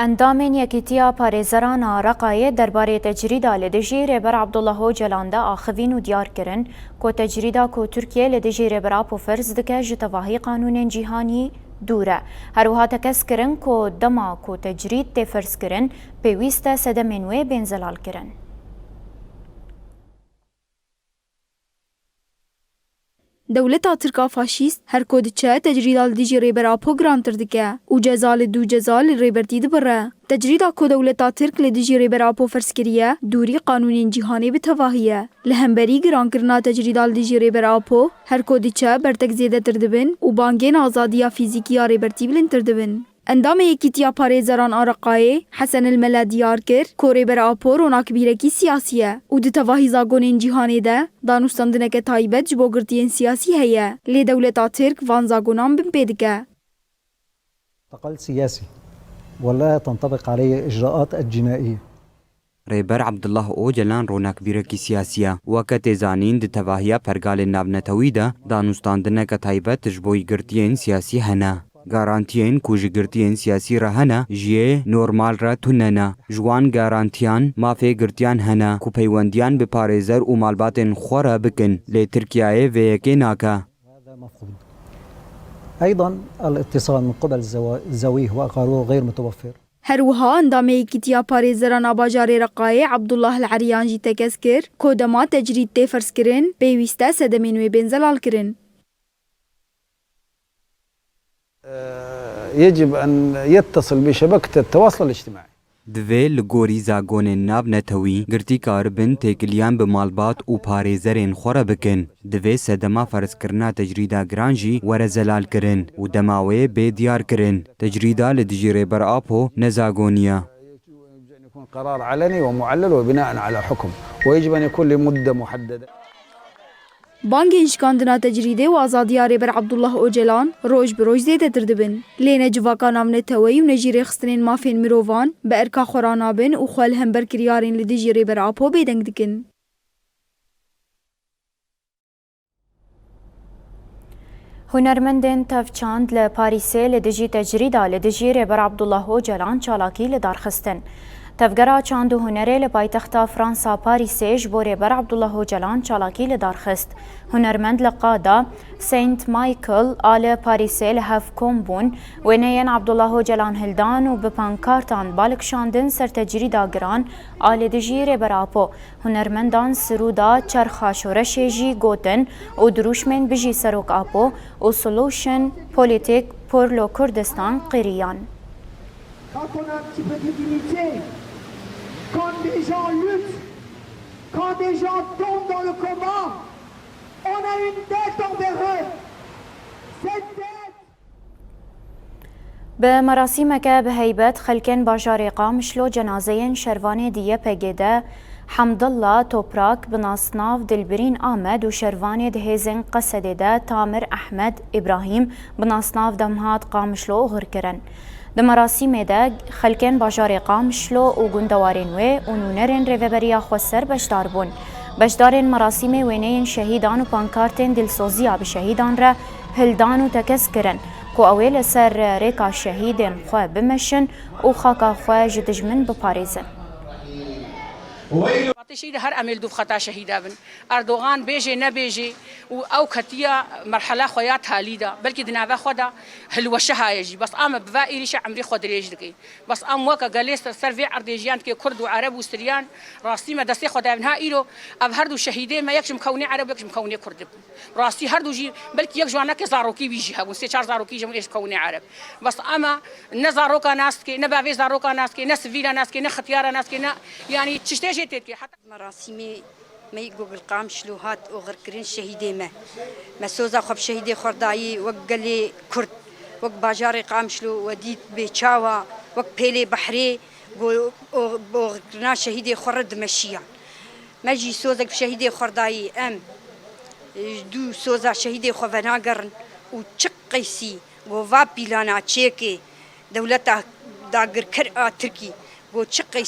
اندامên Yekîtiya Parêzeran a Reqayê derbarê tecrîda li dijî rêber Abdullah Öcalan de axivîn û diyar kirin ku tecrîda ku Tirkiye li dijî rêbera Apoferz dike ji tevahî qanûnên cîhanî dûr e. Herwiha tekez kirin ku dema ku tecrîd tê firskirin pêwîst e sedemên wê bên zelal kirin. دولتا ترکا فاشیست هر کو دچه تجریدا دیجی ریبرا پوگرانتر دکه او جزا لدو جزا لریبرتی دبره تجریدا کو دولتا ترک لدیجی ریبرا پو فرسکریه دوری قانونین جهانی به تواهیه لهمبری گران کرنا تجریدا دیجی ریبرا پو هر کو دچه برتک زیده تردبن او بانگین آزادیا فیزیکی ریبرتی بلند تردبن اندام یکیتیا پارێزەران ئارەقایê Hesen el-Mele diyar kir ku rêbera Apo ronakbîrekî siyasî ye û di tevahî zagonên cîhanê de danûstandineke taybet ji bo girtiyên siyasî heye. Lê dewleta Tirk van zagonan bin pê dike. اعتقال سياسي ولا تنطبق عليه إجراءات الجنائية. رێبەر عەبدوڵڵاه ئۆجەلان ڕۆناکبیرێکی سیاسیە وەکە تێزانین di tevahiya pergalên navnetewî de danûstandineke taybet ji bo girtiyên siyasî hene. Garantiyên ku ji girtiyên siyasî re hene ji yê normal re tune ne. Ji wan garantiyan mafê girtiyan hene ku peywendiyan bi parêzer û malbatên xwe re bikin. Lê Tirkiyeyê vê yekê nake. أيضا الاتصال من قبل زويه وأقاربه غير متوفر. هروها اندامê Yekîtiya Parêzeran a bajarê Reqayê Abdullah el-Eriyan jî tekez kir ku dema tecrîd tê firskirin pêwîst e sedemên wê bên zelal kirin. يجب أن يتصل بشبكة التواصل الاجتماعي. Divê li gorî zagonên navnetewî girtîkar bin têkiliyan bi malbat û parêzerên xwe re bikin. Divê sedema ferzkirina tecrîda giran jî were zelal kirin û dema wê bê diyar kirin. Tecrîda li dijî rêber Apo nezagoniye. يكون قرار علني ومعلل وبناء على حكم ويجب أن يكون لمدة محددة. Bangên şikandina tecrîdê û azadiya rêber Abdullah Öcalan roj bi roj zêdetir dibin. Lê ne civaka navnetewî û ne jî rêxistinên mafên mirovan bi erka xwe ranabin û xwe li hember kiryarên li dijî rêber Apo bêdeng dikin. Hunermendên tevçand li Parîsê li dijî tecrîda li dijî rêber Abdullah Öcalan çalakî li darxistin. Tevgera çand û hunerê li paytexta Fransa Parîsê ji bo rêber Abdullah Öcalan çalakî li darxist. Hunermend li qada Saint Michael a li Parîsê li hevkom bûn wêneyên Abdullah Öcalan hildan û bi pankartan balikşandin ser tecrîda giran a li dijî rêber Apo. Hunermendan sirûda çerxa şoreşê jî gotin û dirûşmên bijî serok Apo û Solution Politik por lo Kurdistan qiriyan. Quand des gens luttent, quand des gens tombent dans le combat, on a une dette envers eux. Cette dette... بمراسيمك بهيبة خلكين باجاري قامشلو جنازين شرواني ديه بگيده حمد الله توبراك بناصناف دلبرين آمد و شرواني دهيزن قصده ده تامر أحمد إبراهيم بناصناف دمهات قامشلو غركرن. د مراسم ده خلکن باجار قامشلو و گندوارین و نونرین ریوبریا خوسر بشدار بون. بشدارین مراسم وینین شهیدان و پانکارتین دلسوزیا به شهیدان را هلدان و تکس کرن که اویل سر ریکا شهیدین خواه بمشن و خاکا خواه جدجمن بپاریزن. شهيد هر عمل دوف خطا شهيدا بن اردوغان بيجي نبيجي او كتيا مرحله خويات هاليدا بلكي دنابا خدا هلوشها يجي بس ام بفائري شي عمري خدريج دكي بس ام وكا جاليس سيرفي ارديجيان كي كرد وعرب وسريان راسي ما دسي خدا بنها ايرو اب هردو شهيدين ما يكش مكوني عرب يكش مكوني كرد راسي هردو جي بلكي يك جوانا كي زاروكي بيجي هبو سي 4 زاروكي جم ايش مكوني عرب بس اما نزاروكا ناس كي نبافي زاروكا ناس كي ناس فيلا ناس كي نختيار ناس كي يعني تشتاجي تي حتى مراسمي ما يقول بالقام شلوهات وغير كرين شهيدي ما سوزا خب شهيدي خرداي وقلي كرد وق باجاري قام شلو وديت بيتشاوا وق بيلي بحري وغرنا شهيدي خرد مشيا ما جي سوزا شهيدي خرداي ام دو سوزا شهيدي خوفنا قرن وتشقيسي وفا بيلانا تشيكي دولتا داقر كرقا تركي وتشقيسي